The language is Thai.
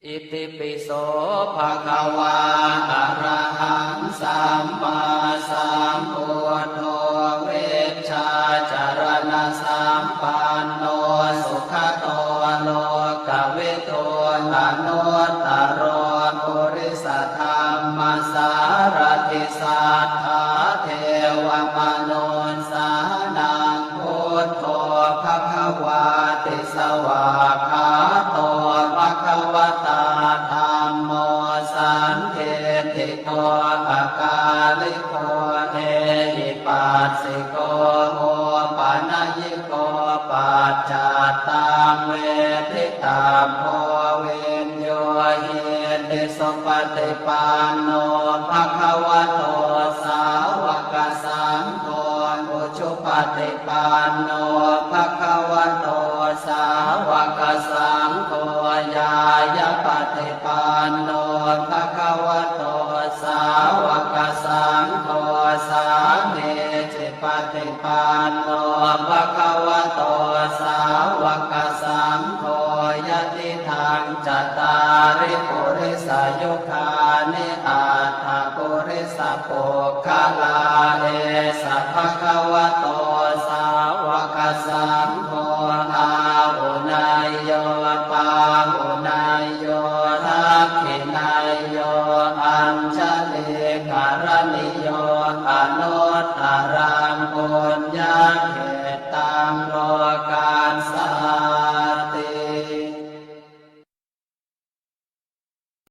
อิติปิโสภะคะวาอะระหังสัมมาสัมพุทโธเวชชาจารณะสัมปันโนสุขโตโลกวิทูอนุตตรปุริสธรรมสารติสัทธาเทวมนุสสานังพุทโธภะคะวาติสวากขาโตภะคะวตาธัมโมสันเทติโกอะกาลิโกเอหิปัสสิโกโอปะนะยิโกปัจจัตตังเวทิตาโพเวนโยหิติสุปฏิปันโนภะคะวะโตสาวกสังโฆอุชุปฏิปันโนภะคะวะโตสาวกสังโฆญายปฏิปันโนภะคะวะโตสาวกสังโฆสามีจิปฏิปันโนภะคะวะโตสาวกสังโฆยะติทังจัตตาริปุริสยุคานิอัตถปุริสปุคคลาเอสัพพะคะวะโตสาวกสังโฆอาหุนายโยปาหุนายโยทักขินายโยอัญชลิกรณิโยอนุตตรังปุญญาเข